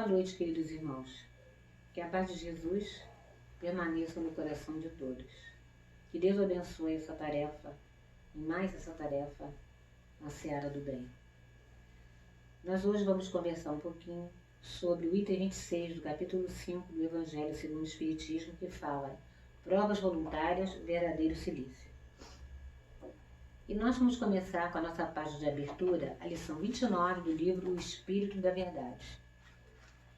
Boa noite, queridos irmãos. Que a paz de Jesus permaneça no coração de todos. Que Deus abençoe essa tarefa, e mais essa tarefa na seara do bem. Nós hoje vamos conversar um pouquinho sobre o item 26 do capítulo 5 do Evangelho segundo o Espiritismo, que fala provas voluntárias, verdadeiro silício. E nós vamos começar com a nossa página de abertura, a lição 29 do livro O Espírito da Verdade.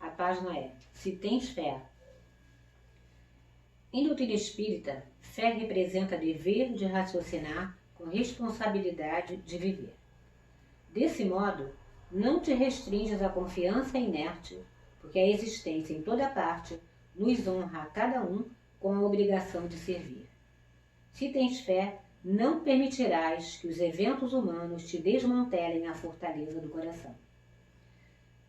A página é: Se tens fé. Em doutrina espírita, fé representa dever de raciocinar com responsabilidade de viver. Desse modo, não te restringes à confiança inerte, porque a existência em toda parte nos honra a cada um com a obrigação de servir. Se tens fé, não permitirás que os eventos humanos te desmantelem a fortaleza do coração.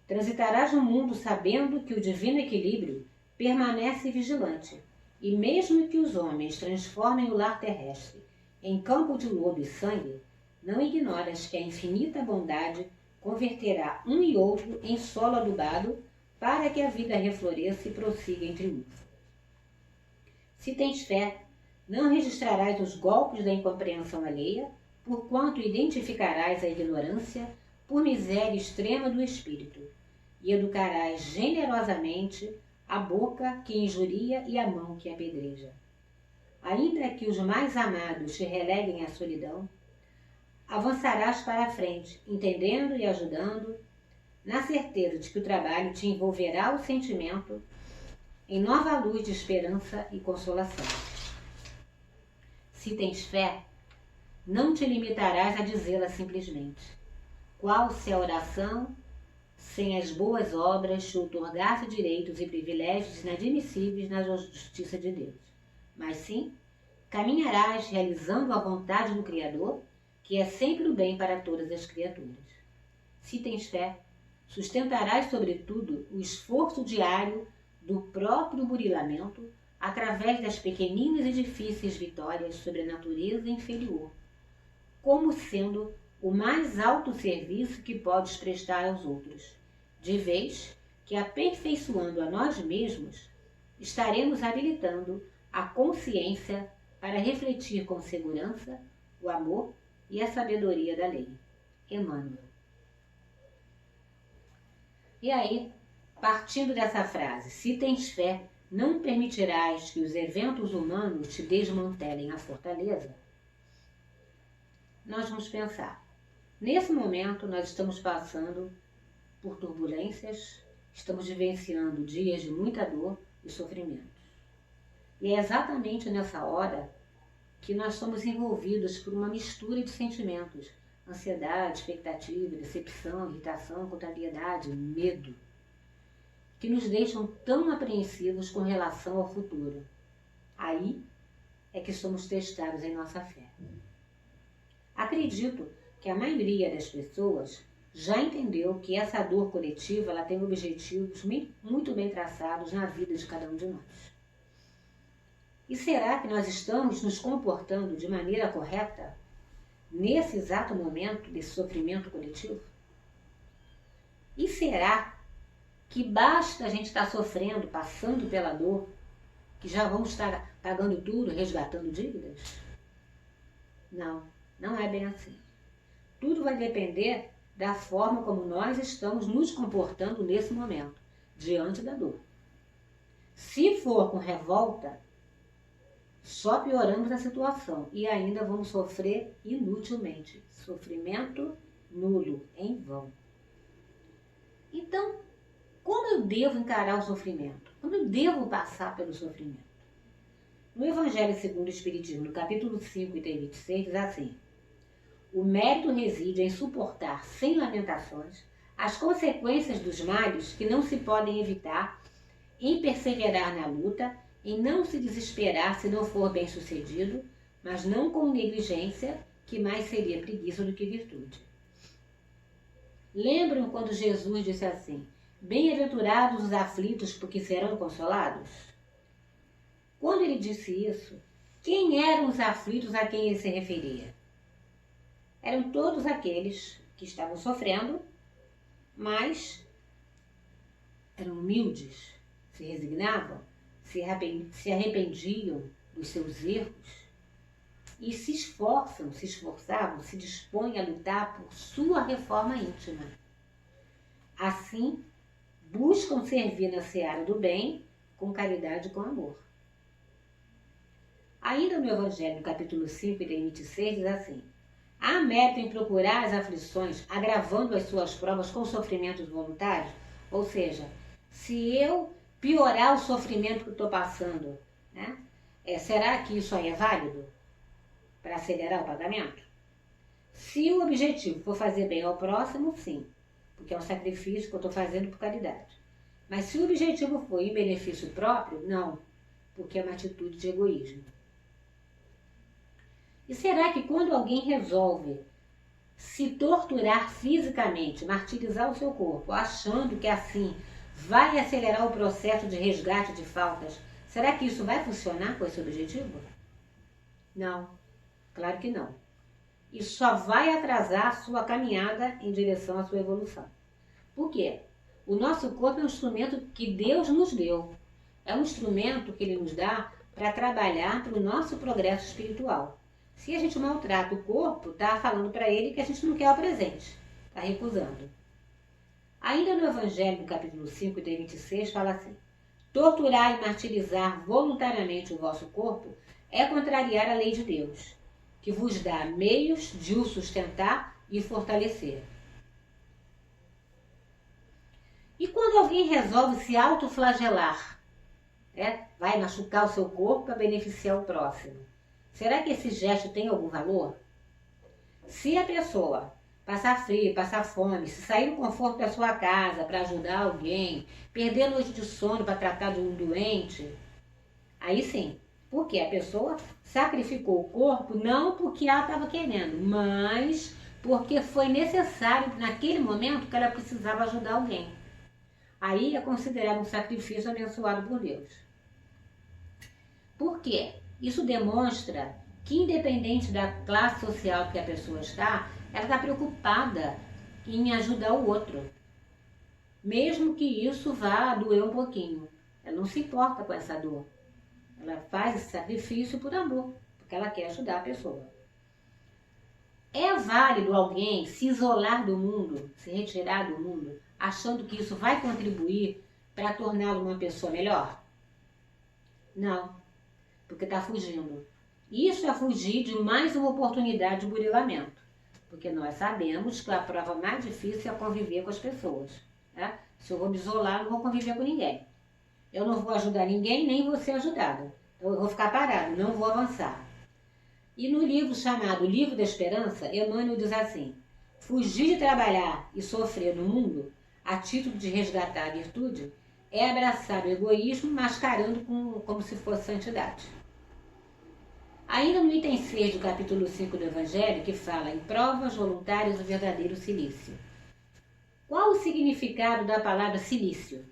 Transitarás no mundo sabendo que o divino equilíbrio permanece vigilante, e mesmo que os homens transformem o lar terrestre em campo de lodo e sangue, não ignoras que a infinita bondade converterá um e outro em solo adubado para que a vida refloresça e prossiga em triunfo. Se tens fé, não registrarás os golpes da incompreensão alheia, porquanto identificarás a ignorância por miséria extrema do espírito, e educarás generosamente a boca que injuria e a mão que apedreja. Ainda que os mais amados te releguem à solidão, avançarás para a frente, entendendo e ajudando, na certeza de que o trabalho te envolverá o sentimento em nova luz de esperança e consolação. Se tens fé, não te limitarás a dizê-la simplesmente, qual se a oração, sem as boas obras, te outorgasse direitos e privilégios inadmissíveis na justiça de Deus. Mas sim, caminharás realizando a vontade do Criador, que é sempre o bem para todas as criaturas. Se tens fé, sustentarás sobretudo o esforço diário do próprio burilamento através das pequeninas e difíceis vitórias sobre a natureza inferior, como sendo o mais alto serviço que podes prestar aos outros, de vez que, aperfeiçoando a nós mesmos, estaremos habilitando a consciência para refletir com segurança o amor e a sabedoria da lei. Emmanuel. E aí, partindo dessa frase, se tens fé, não permitirás que os eventos humanos te desmantelem a fortaleza, nós vamos pensar. Nesse momento, nós estamos passando por turbulências, estamos vivenciando dias de muita dor e sofrimento. E é exatamente nessa hora que nós somos envolvidos por uma mistura de sentimentos: ansiedade, expectativa, decepção, irritação, contrariedade, medo, que nos deixam tão apreensivos com relação ao futuro. Aí é que somos testados em nossa fé. Acredito que a maioria das pessoas já entendeu que essa dor coletiva ela tem objetivos muito bem traçados na vida de cada um de nós. E será que nós estamos nos comportando de maneira correta nesse exato momento desse sofrimento coletivo? E será que basta a gente estar sofrendo, passando pela dor, que já vamos estar pagando tudo, resgatando dívidas? Não, não é bem assim. Tudo vai depender da forma como nós estamos nos comportando nesse momento, diante da dor. Se for com revolta, só pioramos a situação e ainda vamos sofrer inutilmente. Sofrimento nulo, em vão. Então, como eu devo encarar o sofrimento? Como eu devo passar pelo sofrimento? No Evangelho segundo o Espiritismo, no capítulo 5, item 26, diz assim: o mérito reside em suportar sem lamentações as consequências dos males que não se podem evitar, em perseverar na luta, em não se desesperar se não for bem sucedido, mas não com negligência, que mais seria preguiça do que virtude. Lembram quando Jesus disse assim: bem-aventurados os aflitos, porque serão consolados? Quando ele disse isso, quem eram os aflitos a quem ele se referia? Eram todos aqueles que estavam sofrendo, mas eram humildes, se resignavam, se arrependiam dos seus erros e se esforçavam, se dispõem a lutar por sua reforma íntima. Assim, buscam servir na seara do bem com caridade e com amor. Ainda no Evangelho, no capítulo 5, item 26, diz assim: há mérito em procurar as aflições, agravando as suas provas com sofrimentos voluntários? Ou seja, se eu piorar o sofrimento que estou passando, né, será que isso aí é válido para acelerar o pagamento? Se o objetivo for fazer bem ao próximo, sim, porque é um sacrifício que eu estou fazendo por caridade. Mas se o objetivo for em benefício próprio, não, porque é uma atitude de egoísmo. E será que quando alguém resolve se torturar fisicamente, martirizar o seu corpo, achando que assim vai acelerar o processo de resgate de faltas, será que isso vai funcionar com esse objetivo? Não, claro que não. Isso só vai atrasar a sua caminhada em direção à sua evolução. Por quê? O nosso corpo é um instrumento que Deus nos deu. É um instrumento que Ele nos dá para trabalhar para o nosso progresso espiritual. Se a gente maltrata o corpo, está falando para ele que a gente não quer o presente, está recusando. Ainda no Evangelho, no capítulo 5, item 26, fala assim: torturar e martirizar voluntariamente o vosso corpo é contrariar a lei de Deus, que vos dá meios de o sustentar e fortalecer. E quando alguém resolve se autoflagelar, vai machucar o seu corpo para beneficiar o próximo, será que esse gesto tem algum valor? Se a pessoa passar frio, passar fome, se sair do conforto da sua casa para ajudar alguém, perder noite de sono para tratar de um doente, aí sim, porque a pessoa sacrificou o corpo não porque ela estava querendo, mas porque foi necessário naquele momento que ela precisava ajudar alguém. Aí é considerado um sacrifício abençoado por Deus. Por quê? Isso demonstra que, independente da classe social que a pessoa está, ela está preocupada em ajudar o outro. Mesmo que isso vá doer um pouquinho. Ela não se importa com essa dor. Ela faz esse sacrifício por amor, porque ela quer ajudar a pessoa. É válido alguém se isolar do mundo, se retirar do mundo, achando que isso vai contribuir para torná-lo uma pessoa melhor? Não. Porque está fugindo. Isso é fugir de mais uma oportunidade de burilamento. Porque nós sabemos que a prova mais difícil é conviver com as pessoas. Né? Se eu vou me isolar, não vou conviver com ninguém. Eu não vou ajudar ninguém, nem vou ser ajudada. Então eu vou ficar parado, não vou avançar. E no livro chamado Livro da Esperança, Emmanuel diz assim: fugir de trabalhar e sofrer no mundo, a título de resgatar a virtude, é abraçar o egoísmo mascarando como se fosse santidade. Ainda no item 6 do capítulo 5 do Evangelho, que fala em provas voluntárias do verdadeiro cilício. Qual o significado da palavra cilício?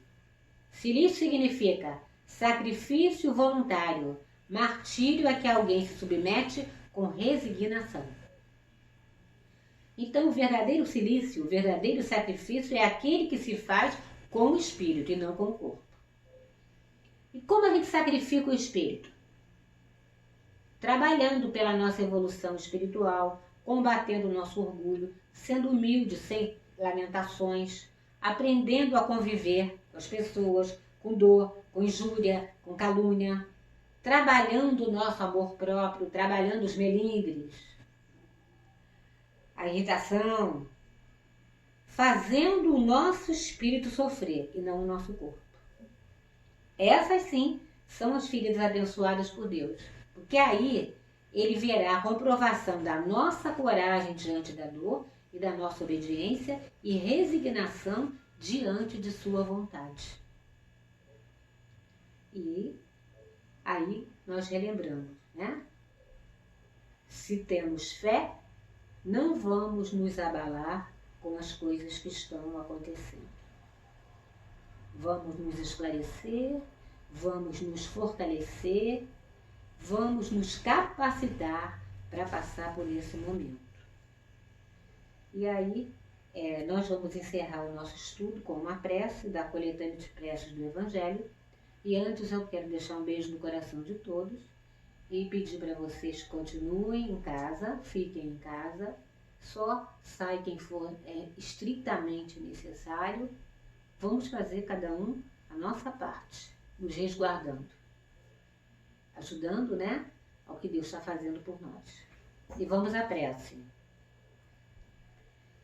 Cilício significa sacrifício voluntário, martírio a que alguém se submete com resignação. Então, o verdadeiro cilício, o verdadeiro sacrifício é aquele que se faz com o espírito e não com o corpo. E como a gente sacrifica o espírito? Trabalhando pela nossa evolução espiritual, combatendo o nosso orgulho, sendo humilde, sem lamentações, aprendendo a conviver com as pessoas, com dor, com injúria, com calúnia, trabalhando o nosso amor próprio, trabalhando os melindres, a irritação, fazendo o nosso espírito sofrer e não o nosso corpo. Essas sim são as feridas abençoadas por Deus, porque aí ele verá a comprovação da nossa coragem diante da dor e da nossa obediência e resignação diante de sua vontade. E aí nós relembramos, né? Se temos fé, não vamos nos abalar com as coisas que estão acontecendo. Vamos nos esclarecer, vamos nos fortalecer, vamos nos capacitar para passar por esse momento. E aí Nós vamos encerrar o nosso estudo com uma prece da coletânea de preces do Evangelho. E antes eu quero deixar um beijo no coração de todos e pedir para vocês que continuem em casa, fiquem em casa, só sai quem for estritamente necessário. Vamos fazer cada um a nossa parte, nos resguardando, ajudando, ao que Deus está fazendo por nós. E vamos à prece.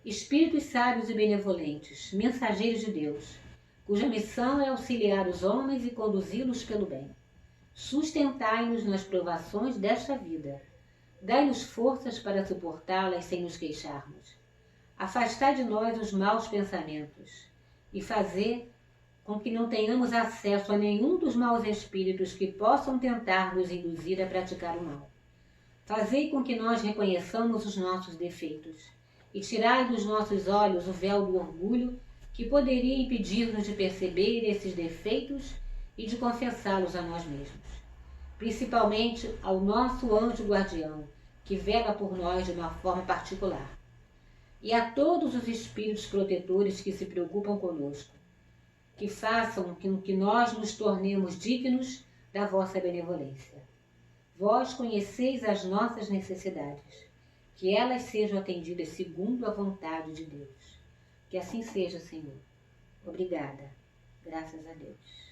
Espíritos sábios e benevolentes, mensageiros de Deus, cuja missão é auxiliar os homens e conduzi-los pelo bem. Sustentai-nos nas provações desta vida. Dai-nos forças para suportá-las sem nos queixarmos. Afastai de nós os maus pensamentos e fazer com que não tenhamos acesso a nenhum dos maus espíritos que possam tentar nos induzir a praticar o mal. Fazei com que nós reconheçamos os nossos defeitos e tirai dos nossos olhos o véu do orgulho que poderia impedir-nos de perceber esses defeitos e de confessá-los a nós mesmos. Principalmente ao nosso anjo guardião, que vela por nós de uma forma particular. E a todos os espíritos protetores que se preocupam conosco, que façam com que nós nos tornemos dignos da vossa benevolência. Vós conheceis as nossas necessidades, que elas sejam atendidas segundo a vontade de Deus. Que assim seja, Senhor. Obrigada. Graças a Deus.